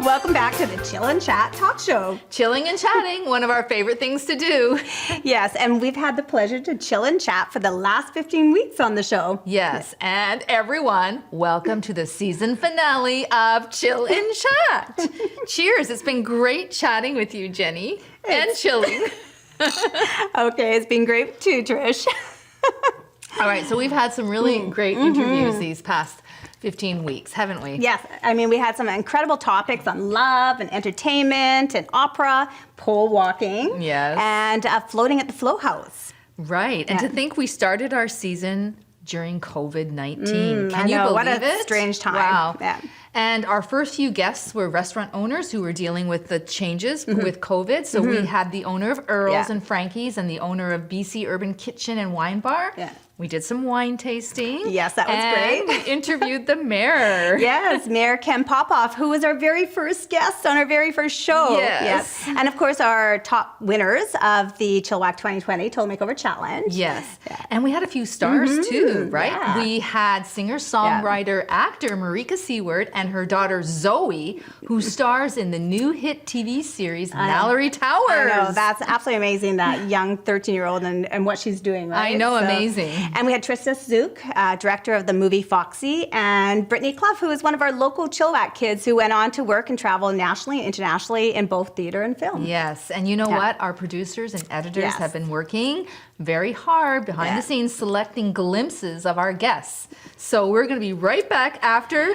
welcome back to the Chill and Chat talk show. Chilling and chatting, one of our favorite things to do. Yes, and we've had the pleasure to chill and chat for the last 15 weeks on the show. Yes, and everyone, welcome to the season finale of Chill and Chat. Cheers, it's been great chatting with you, Jenny, and chilling. Okay, it's been great too, Trish. All right, so we've had some really great interviews these past 15 weeks, haven't we? Yes, I mean, we had some incredible topics on love and entertainment and opera, pole walking, and floating at the Flow House. Right, and to think we started our season during COVID-19. Can you believe what a it? strange time. Wow. Yeah. And our first few guests were restaurant owners who were dealing with the changes with COVID. So we had the owner of Earl's and Frankie's and the owner of BC Urban Kitchen and Wine Bar. Yeah. We did some wine tasting. Yes, that was and great. We interviewed the mayor. Yes, Mayor Ken Popoff, who was our very first guest on our very first show. Yes. And of course, our top winners of the Chillwack 2020 Total Makeover Challenge. Yes. And we had a few stars too, right? Yeah. We had singer-songwriter, actor Marika Seward and her daughter Zoe, who stars in the new hit TV series Mallory Towers. I know, that's absolutely amazing, that young 13-year-old and what she's doing, right? I know, amazing. And we had Trista Zook, director of the movie Foxy, and Brittany Clough, who is one of our local Chillwack kids who went on to work and travel nationally and internationally in both theater and film. Yes, and you know what? Our producers and editors have been working very hard behind the scenes selecting glimpses of our guests. So we're going to be right back after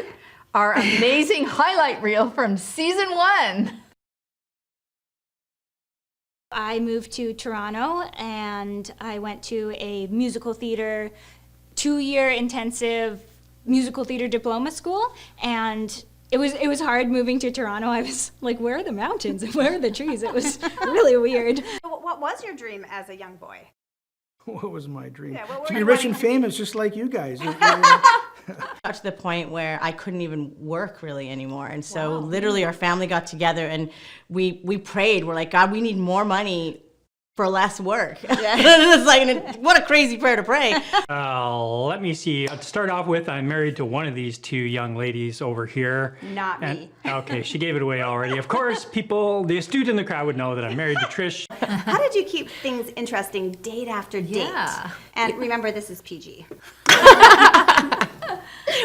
our amazing highlight reel from season 1. I moved to Toronto and I went to a musical theater, 2-year intensive musical theater diploma school, and it was hard moving to Toronto. I was like, where are the mountains and where are the trees? It was really weird. What was your dream as a young boy? What was my dream? Yeah, what To were be you rich and wanting? famous, just like you guys. Got to the point where I couldn't even work really anymore. And so literally our family got together and we prayed. We're like, God, we need more money for less work. It's like, what a crazy prayer to pray. Let me see. To start off with, I'm married to one of these two young ladies over here. Not me. Okay, she gave it away already. Of course, the astute in the crowd would know that I'm married to Trish. How did you keep things interesting date after date? Yeah. And remember, this is PG.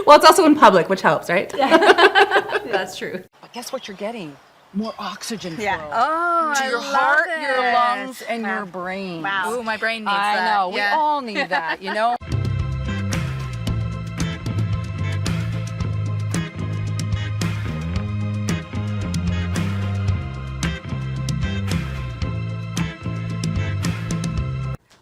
Well, it's also in public, which helps, right? That's true. But guess what you're getting? More oxygen flow. Yeah. Oh, to your heart, your lungs, and your brain. Wow. Ooh, my brain needs I that. know. We all need that, you know?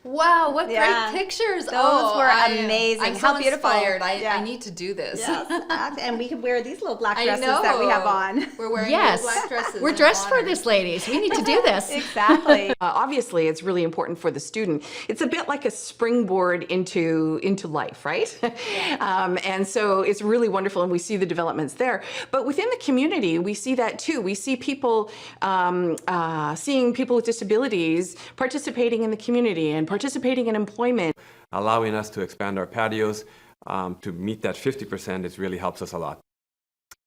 Wow, what Yeah. great pictures. Those were amazing. I'm How so beautiful. inspired. Yeah. I need to do this. Yes, and we could wear these little black I dresses know. that we have on. We're wearing Yes. little black dresses. We're in dressed for honor. this, ladies. We need to do this. Exactly. Obviously, it's really important for the student. It's a bit like a springboard into life, right? And so it's really wonderful, and we see the developments there. But within the community, we see that too. We see people, seeing people with disabilities participating in the community and participating in employment. Allowing us to expand our patios to meet that 50%, it really helps us a lot.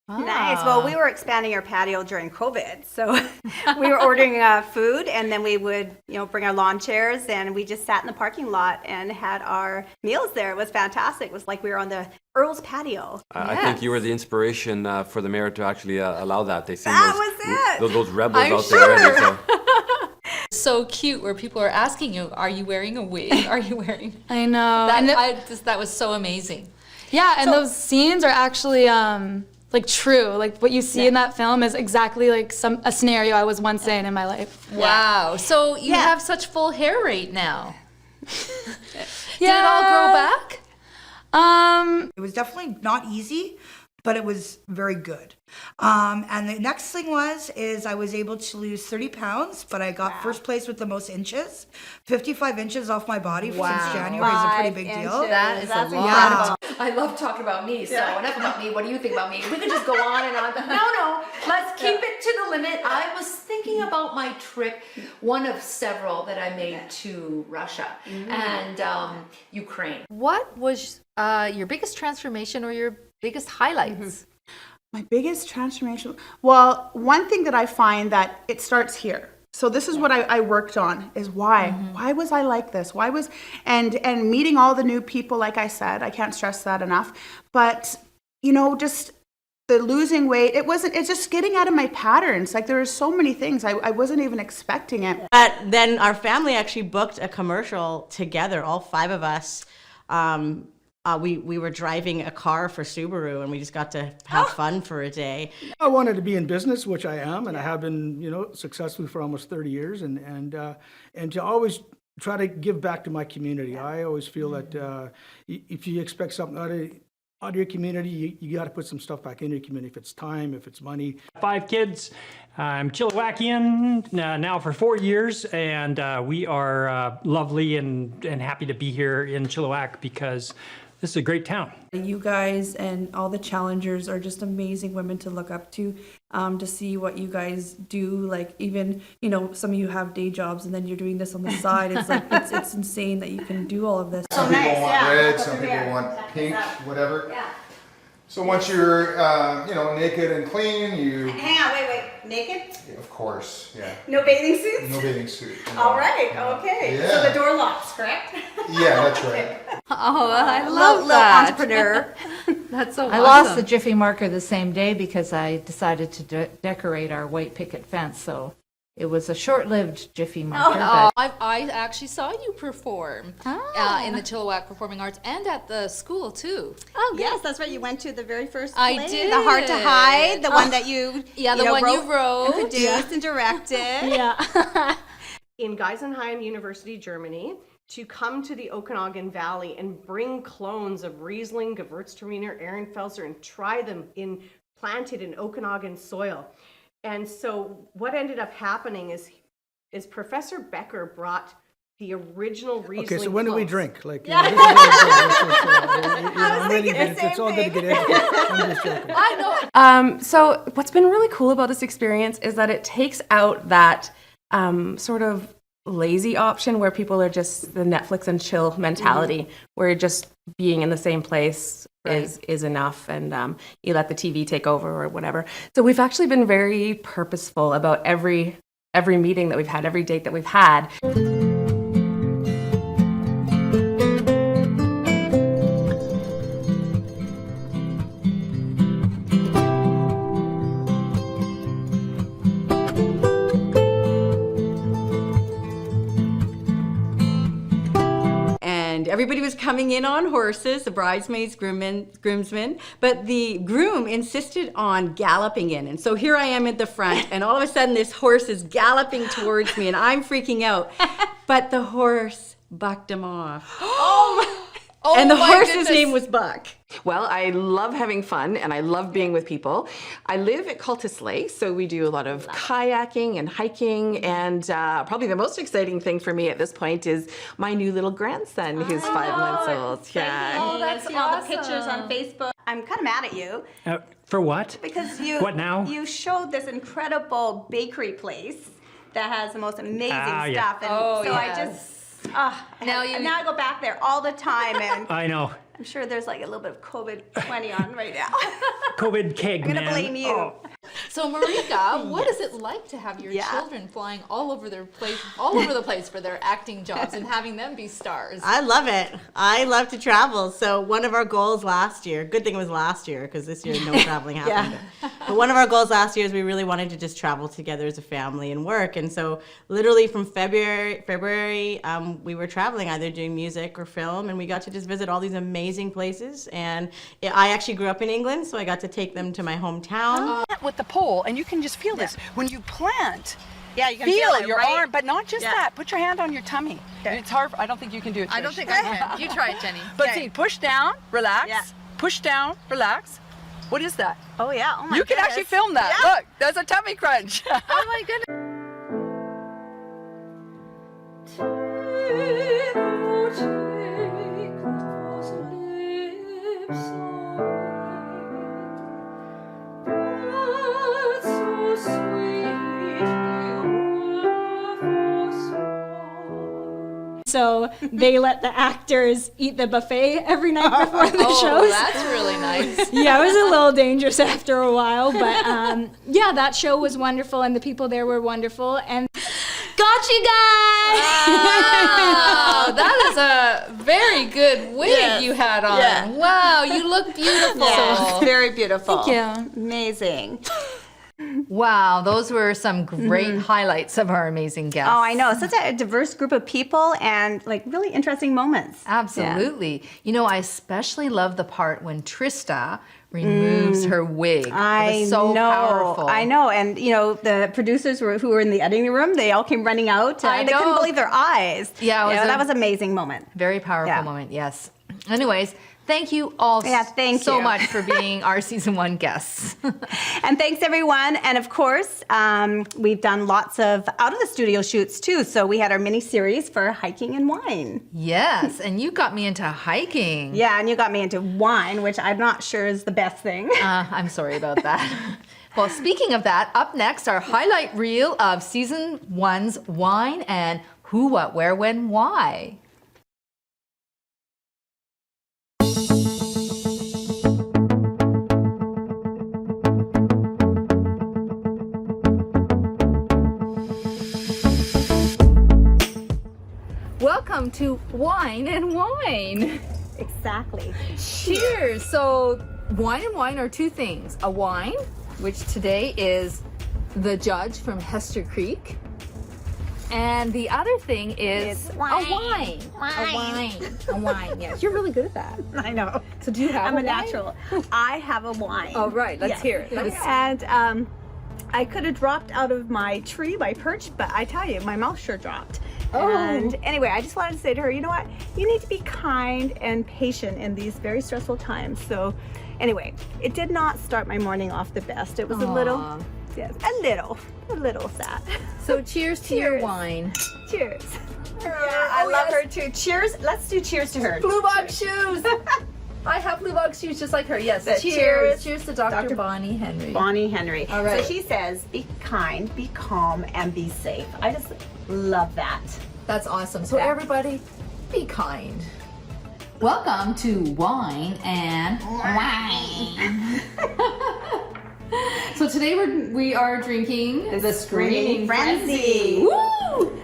Nice. Well, we were expanding our patio during COVID, so we were ordering food, and then we would, bring our lawn chairs, and we just sat in the parking lot and had our meals there. It was fantastic. It was like we were on the Earl's patio. I think you were the inspiration for the mayor to actually allow that. They seem That was it. those rebels I'm out there. sure. So. So cute where people are asking you, are you wearing a wig? Are you wearing... I know. That was so amazing. Yeah, and those scenes are actually like true. Like what you see in that film is exactly like a scenario I was once in my life. Wow. So you have such full hair right now. Did it all grow back? It was definitely not easy, but it was very good. And the next thing is I was able to lose 30 pounds, but I got first place with the most inches. 55 inches off my body since January is a pretty big deal. That is That's a lot. I love talking about me, so enough about me. What do you think about me? We could just go on and on. No, let's keep it to the limit. I was thinking about my trip, one of several that I made to Russia and Ukraine. What was your biggest transformation or your biggest highlights? My biggest transformation. Well, one thing that I find that it starts here. So this is what I worked on is why. Why was I like this? Why was and meeting all the new people, like I said, I can't stress that enough. But just the losing weight, it's just getting out of my patterns. Like there are so many things I wasn't even expecting it. But then our family actually booked a commercial together, all 5 of us. We were driving a car for Subaru, and we just got to have fun for a day. I wanted to be in business, which I am, and I have been, successfully for almost 30 years, and to always try to give back to my community. I always feel that if you expect something out of your community, you got to put some stuff back in your community. If it's time, if it's money. 5 kids. I'm Chilliwackian now for 4 years, and we are lovely and happy to be here in Chilliwack because this is a great town. You guys and all the challengers are just amazing women to look up to see what you guys do. Like even, some of you have day jobs and then you're doing this on the side. It's like, it's insane that you can do all of this. Some people want red, some people want pink, whatever. Yeah. So once you're, naked and clean, you... Hang on, wait. Naked? Yeah, of course, yeah. No bathing suits? No bathing suit. All right, okay. Yeah. So the door locks, correct? Yeah, that's right. Oh, I love that. Entrepreneur. That's so I awesome. lost the Jiffy marker the same day because I decided to decorate our white picket fence. So it was a short-lived Jiffy marker. Oh, I actually saw you perform in the Chilliwack Performing Arts and at the school too. Oh, yes, that's right. You went to the very first I play, did. The Hard to Hide, the one that you wrote and produced and directed. Yeah. In Geisenheim University, Germany, to come to the Okanagan Valley and bring clones of Riesling, Gewürztraminer, Ehrenfelser, and try them planted in Okanagan soil. And so what ended up happening is Professor Becker brought the original Riesling. Okay, so when do we clones. drink? Like, Yeah. I'm ready. It's all good to get educated. I'm just joking. I know. So what's been really cool about this experience is that it takes out that sort of lazy option where people are just the Netflix and chill mentality, where just being in the same place is enough, and you let the TV take over or whatever. So we've actually been very purposeful about every meeting that we've had, every date that we've had. Everybody was coming in on horses, the bridesmaids, groomsmen, but the groom insisted on galloping in. And so here I am at the front, and all of a sudden this horse is galloping towards me, and I'm freaking out. But the horse bucked him off. And the horse's name was Buck. Well, I love having fun and I love being with people. I live at Cultus Lake, so we do a lot of kayaking and hiking, and probably the most exciting thing for me at this point is my new little grandson who's 5 months old. Yeah. Oh, that's awesome. All the pictures on Facebook. I'm kind of mad at you. For what? Because What now? You showed this incredible bakery place that has the most amazing yeah. stuff. And so I just... now I go back there all the time, and I know. I'm sure there's like a little bit of COVID-20 on right now. COVID keg, I'm gonna blame you. Oh. So Marika, what is it like to have your children flying all over the place for their acting jobs and having them be stars? I love it. I love to travel. So one of our goals last year, good thing it was last year because this year no traveling happened. But one of our goals last year is we really wanted to just travel together as a family and work. And so literally from February, we were traveling, either doing music or film, and we got to just visit all these amazing places. And I actually grew up in England, so I got to take them to my hometown. With the pole, and you can just feel this when you plant. Yeah, you can feel it, your right? arm, but not just that. Put your hand on your tummy. And it's hard. I don't think you can do it. Trish. I don't think I can. You try it, Jenny. But see, push down, relax. Yeah. Push down, relax. What is that? Oh yeah. Oh my You can goodness. actually film that. Yeah. Look, there's a tummy crunch. Oh my goodness. So they let the actors eat the buffet every night before the Oh, shows. that's really nice. Yeah, it was a little dangerous after a while, but yeah, that show was wonderful, and the people there were wonderful, and got you guys! Wow, that is a very good wig you had on. Yeah. Wow, you look beautiful. Yes, very beautiful. Thank you. Amazing. Wow, those were some great highlights of our amazing guests. Oh, I know. Such a diverse group of people and like really interesting moments. Absolutely. You know, I especially love the part when Trista removes her wig. It was so powerful. I know. And, you know, the producers who were in the editing room, they all came running out. I They couldn't know. believe their eyes. Yeah, that was an amazing moment. Very powerful moment, yes. Anyways, thank you all thank so you. much for being our season 1 guests. And thanks, everyone. And of course, we've done lots of out of the studio shoots too. So we had our mini series for hiking and wine. Yes, and you got me into hiking. Yeah, and you got me into wine, which I'm not sure is the best thing. I'm sorry about that. Well, speaking of that, up next, our highlight reel of season 1's wine and who, what, where, when, why. Welcome to Wine and Wine. Exactly. Cheers. So wine and wine are two things. A wine, which today is the Judge from Hester Creek. And the other thing is wine. a wine. A wine. Yes, you're really good at that. I know. So do you have I'm a a natural. I have a wine. Oh, right. Let's hear it. And I could have dropped out of my tree, my perch, but I tell you, my mouth sure dropped. Oh. And anyway, I just wanted to say to her, you know what? You need to be kind and patient in these very stressful times. So anyway, it did not start my morning off the best. It was a little, yes, a little sad. So cheers to your wine. Cheers. Yeah, I love her too. Cheers. Let's do cheers to her. Blue box shoes. I have blue box shoes just like her. Yes. But Cheers. Cheers to Dr. Bonnie Henry. Bonnie Henry. All right. So she says, be kind, be calm, and be safe. I just love that. That's awesome. So everybody, be kind. Welcome to Wine and Wine. So today we are drinking the Screaming Frenzy. Woo!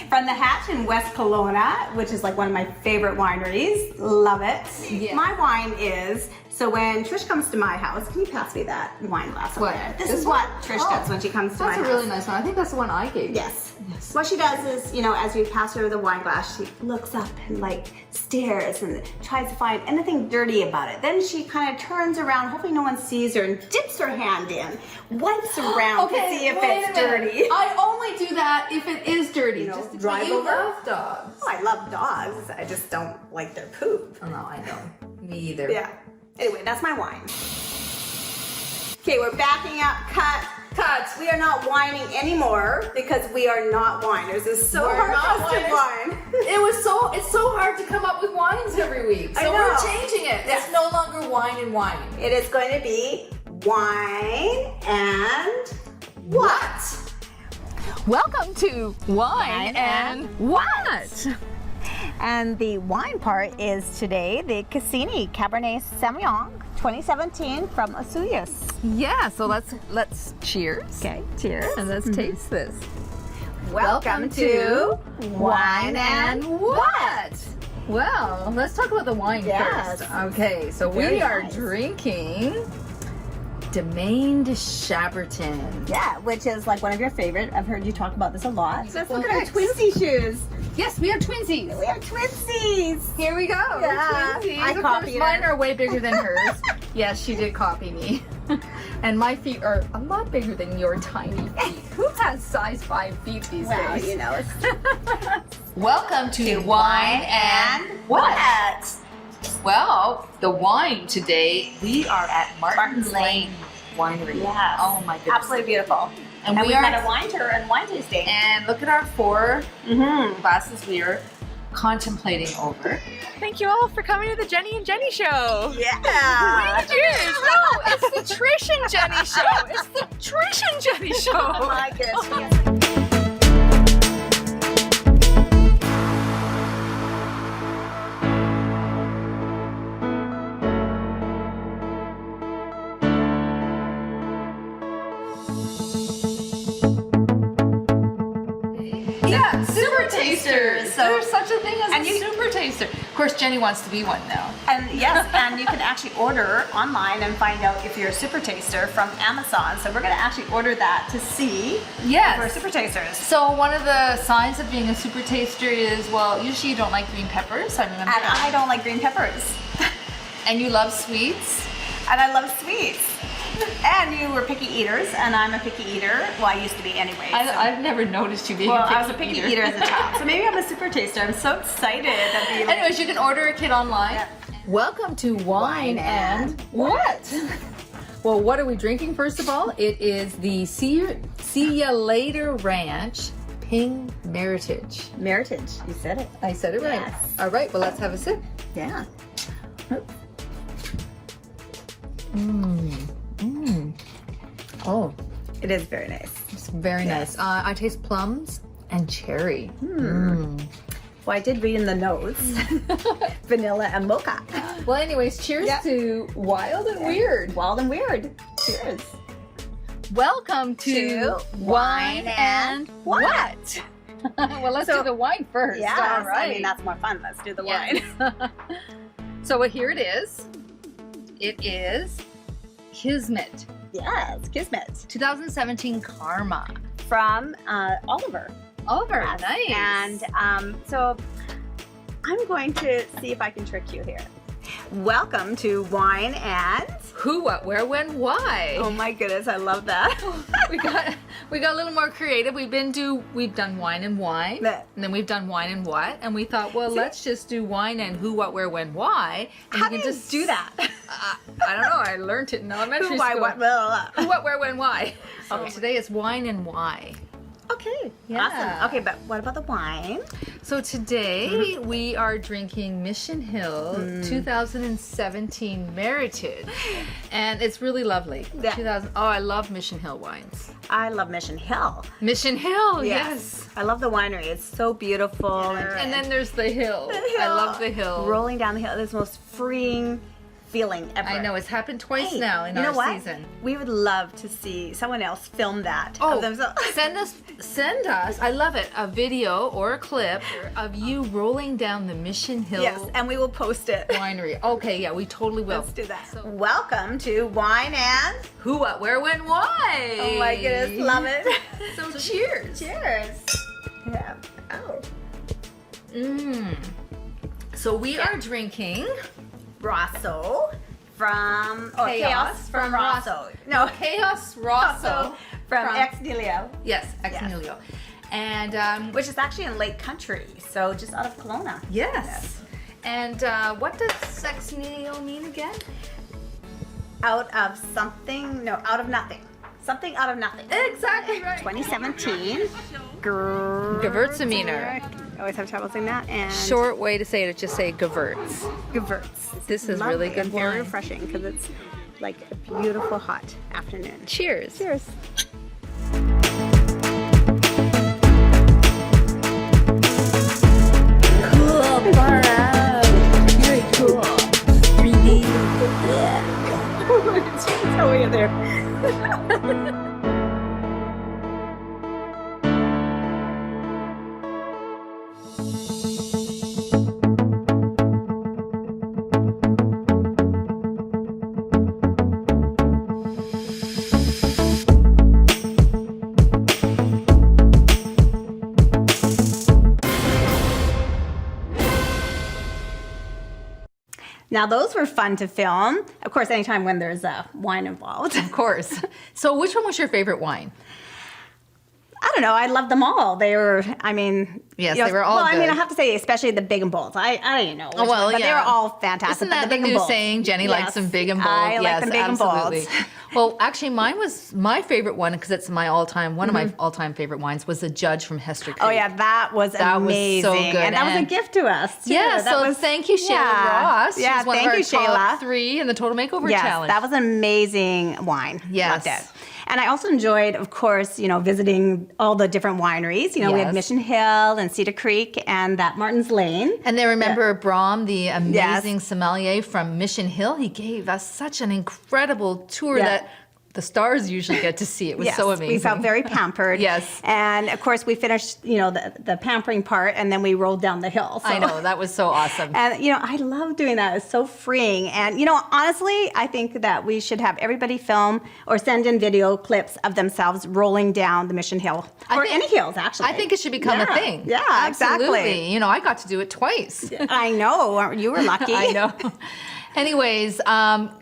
From the Hatch in West Kelowna, which is like one of my favorite wineries. Love it. Yeah. My wine is, so when Trish comes to my house, can you pass me that wine glass over there? This is what Trish does when she comes to my house. That's a really nice one. I think that's the one I gave you. Yes. What she does is, you know, as you pass her the wine glass, she looks up and like stares and tries to find anything dirty about it. Then she kind of turns around, hopefully no one sees her, and dips her hand in, wipes around to see if it's dirty. I only do that if it is dirty. You know, Just drive you over. love dogs. Oh, I love dogs. I just don't like their poop. Oh, no, I know. Me either. Yeah. Anyway, that's my wine. Okay, we're backing up. Cuts. We are not whining anymore because we are not whiners. It's so hard for us to whine. It's so hard to come up with wines every week. So we're changing it. It's no longer wine and wine. It is going to be wine and what? Welcome to Wine and What? And the wine part is today the Cassini Cabernet Sauvignon 2017 from Asuyas. Yeah, so let's cheers. Okay, cheers. And let's taste this. Welcome to Wine and What? Well, let's talk about the wine Yes. first. Okay, so Very we are nice. drinking Domaine de Chabertin. Yeah, which is like one of your favorite. I've heard you talk about this a lot. Let's look at our Thanks. twinsy shoes. Yes, we have twinsies. We have twinsies. Here we go. Yeah, Twinsies. I Of copied course, mine her. are way bigger than hers. Yes, she did copy me. And my feet are a lot bigger than your tiny feet. Who has size 5 feet these Well, days? you know, it's Welcome to Wine and What? Well, the wine today, we are at Martin's Lane Winery. Yes. Oh my goodness. absolutely beautiful. And we we've are- got a wine tour and wine tasting. And look at our 4 glasses we are contemplating over. Thank you all for coming to the Jenny and Jenny show. Yeah. Cheers! No, it's the Trish and Jenny show. It's the Trish and Jenny show. Oh my goodness. tasters. So, There's such a thing as and a you- super taster. Of course, Jenny wants to be one now. And yes, and you can actually order online and find out if you're a super taster from Amazon. So we're going to actually order that to see if we're super tasters. So one of the signs of being a super taster is, well, usually you don't like green peppers. I remember And that. I don't like green peppers. And you love sweets. And I love sweets. And you were picky eaters, and I'm a picky eater. Well, I used to be anyway. So. I've never noticed you being Well, a picky I was a picky eater as a child. So maybe I'm a super taster. I'm so excited that the Anyways, you can order a kit online. Yeah. Welcome to Wine and What? Well, what are we drinking first of all? It is the See Ya Later Ranch Ping Meritage. Meritage, you said it. I said it right. Yes. All right, well, let's have a sip. Yeah. Oh, It is very nice. it's very nice. I taste plums and cherry. Well, I did read in the notes, vanilla and mocha. Well, anyways, cheers to Wild and Weird. Wild and Weird. Cheers. Welcome to Wine and What? Well, let's do the wine first. Yes, All right. I mean, that's more fun. Let's do the Yes. wine. So here it is. It is Kismet. Yes, Kismet. 2017 Karma. From Oliver. Oliver, Yes. nice. And so I'm going to see if I can trick you here. Welcome to Wine and Who, What, Where, When, Why. Oh my goodness, I love that. we got a little more creative. We've done Wine and Why, and then we've done Wine and What, and we thought, well, let's just do Wine and Who, What, Where, When, Why. And How do you just do that? I don't know. I learned it in elementary Who, why, school. what, blah, blah, blah. Who, What, Where, When, Why. So today is Wine and Why. Okay, Yeah. awesome. Okay, but what about the wine? So today we are drinking Mission Hill 2017 Meritage, and it's really lovely. Yeah. Oh, I love Mission Hill wines. I love Mission Hill. Mission Hill, yes. I love the winery. It's so beautiful. And then there's the hill. I love the hill. Rolling down the hill. It's the most freeing feeling ever. I know, it's happened twice now in you our know what? season. We would love to see someone else film that Oh, of themselves. send us, I love it, a video or a clip of you rolling down the Mission Hill Yes, and we will post it. winery. Okay, yeah, we totally will. Let's do that. Welcome to Wine and Who, What, Where, When, Why. Oh my goodness, love it. So cheers. Cheers. Yeah. Oh. So we are drinking Rosso from Chaos from Rosso. No, Chaos Rosso from Ex Nihilo. Yes, Ex Yes. Nihilo. And Which is actually in Lake Country, so just out of Kelowna. yes. And what does Ex Nihilo mean again? Out of something, no, out of nothing. Something out of nothing. Exactly right. 2017. Gewürztraminer. I always have trouble saying that. And Short way to say it is just say Gewürz. Gewürz. This is Lovely really good and very wine. refreshing because it's like a beautiful hot afternoon. Cheers. Cheers. Cool, far out. Very cool. Really. Yeah. It's how are you there? Now those were fun to film. Of course, anytime when there's wine involved. Of course. So which one was your favorite wine? I don't know. I love them all. They were, I mean, Yes, they were all Well, I mean, good. I have to say, especially the big and bold. I don't even know. Which Oh, well, one, but they yeah. were all fantastic. Isn't but that the the big and new bold. saying? Jenny likes them big and bold. I like yes, them big absolutely. and bold. Well, actually, mine was my favorite one because it's my all-time. One of my all-time favorite wines was the Judge from Hester Creek. Oh yeah, that was amazing. Was so good, and that was a gift to us too. Yeah, that so was, thank you, Shayla yeah. Ross. Yeah, She's one thank of our you, top Shayla. 3 in the Total Makeover Yes, Challenge. that was an amazing wine. Yes. Loved it. And I also enjoyed, of course, visiting all the different wineries. We Yes. had Mission Hill and Cedar Creek and that Martin's Lane. And then remember Brom, the amazing sommelier from Mission Hill. He gave us such an incredible tour Yeah. that the stars usually get to see. It was so amazing. We felt very pampered. Yes. And of course, we finished, the pampering part, and then we rolled down the hill. So. I know, that was so awesome. And, I love doing that. It's so freeing. And, honestly, I think that we should have everybody film or send in video clips of themselves rolling down the Mission Hill. Any hills, actually. I think it should become a thing. Yeah, absolutely. exactly. I got to do it twice. I know. You were lucky. I know. Anyways,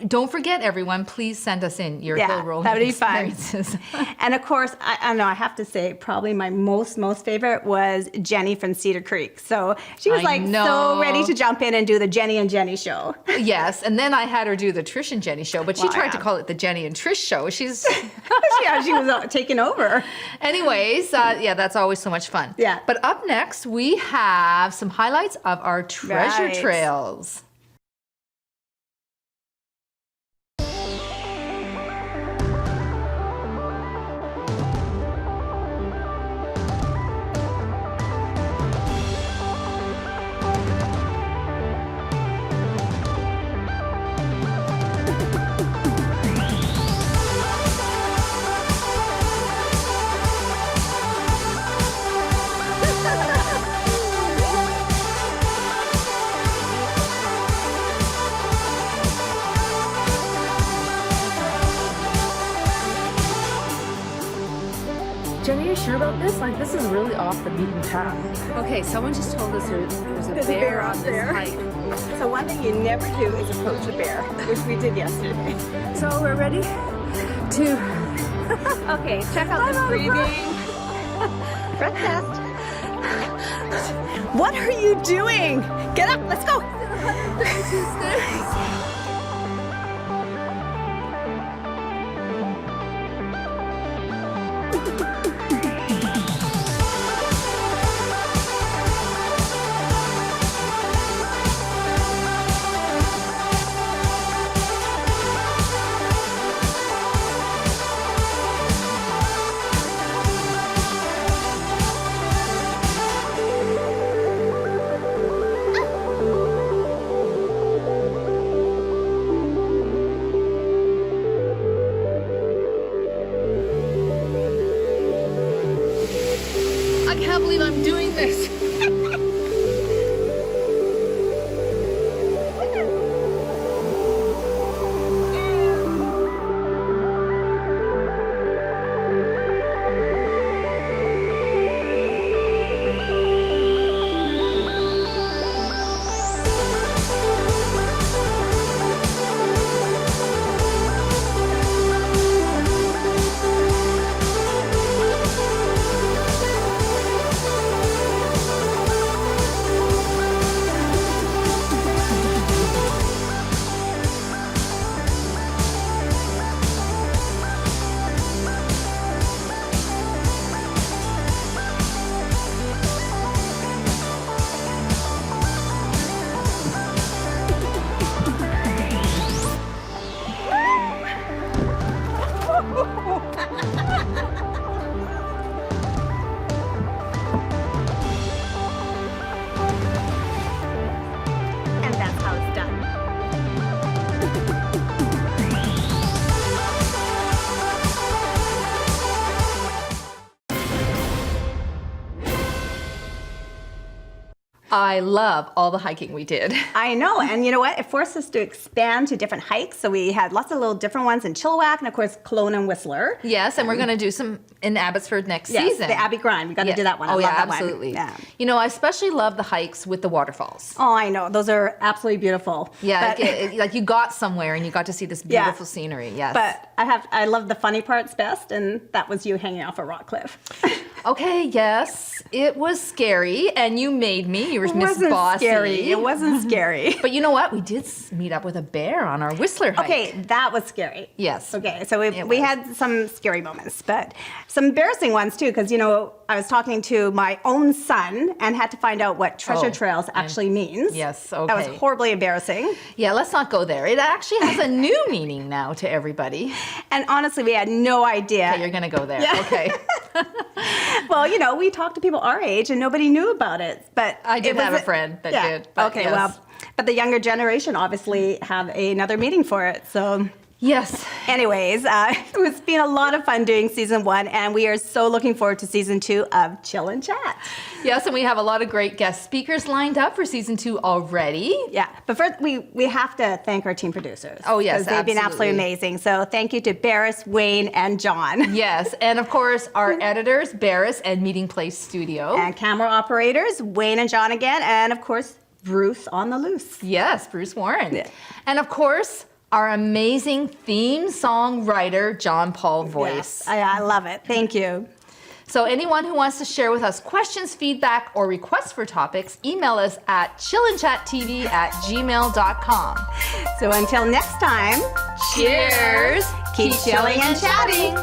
don't forget, everyone, please send us in your hill rolling that would be experiences. Fun. And of course, I know I have to say, probably my most favorite was Jenny from Cedar Creek. So she was so ready to jump in and do the Jenny and Jenny show. Yes, and then I had her do the Trish and Jenny show, but she tried to call it the Jenny and Trish show. She's she was taking over. Anyways, that's always so much fun. Yeah. But up next, we have some highlights of our treasure trails. Jenny, are you sure about this? This is really off the beaten path. Okay, someone just told us there's a bear on this hike. So one thing you never do is approach a bear, which we did yesterday. So we're ready to... Okay, check out this breathing. Breath test. What are you doing? Get up, let's go. I can't believe I'm doing this. And that's how it's done. I love all the hiking we did. I know, and you know what? It forced us to expand to different hikes. So we had lots of little different ones in Chilliwack and of course Kelowna and Whistler. Yes, and we're going to do some in Abbotsford next season. The Abbey Grind. We got to do that one. I Oh love yeah, that one. absolutely. Yeah. I especially love the hikes with the waterfalls. Oh, I know. Those are absolutely beautiful. Yeah, But- like you got somewhere and you got to see this beautiful scenery. Yes. But I love the funny parts best, and that was you hanging off a rock cliff. Okay, yes, it was scary, and you made me. You were Miss Bossy. Scary. It wasn't scary. But you know what? We did meet up with a bear on our Whistler hike. Okay, that was scary. Yes. Okay, so we had some scary moments, but some embarrassing ones too, because I was talking to my own son and had to find out what treasure trails actually means. Yes, okay. That was horribly embarrassing. Yeah, let's not go there. It actually has a new meaning now to everybody. And honestly, we had no idea. Okay, you're gonna go there. Yeah. Okay. Well, we talked to people our age and nobody knew about it. But I did have a friend that did. But okay, yes. well, but the younger generation obviously have another meaning for it. So Yes. Anyways, it's been a lot of fun doing season 1, and we are so looking forward to season 2 of Chill and Chat. Yes, and we have a lot of great guest speakers lined up for season 2 already. Yeah, but first we have to thank our team producers. Oh, yes, because they've been absolutely amazing. So thank you to Barris, Wayne, and John. Yes, and of course our editors, Barris and Meeting Place Studio. And camera operators, Wayne and John again, and of course, Bruce on the loose. Yes, Bruce Warren. Yeah. And of course, our amazing theme song writer, John Paul Voice. Yes, I love it. Thank you. So anyone who wants to share with us questions, feedback, or requests for topics, email us at chillandchattv@gmail.com. So until next time, cheers, keep chilling and chatting.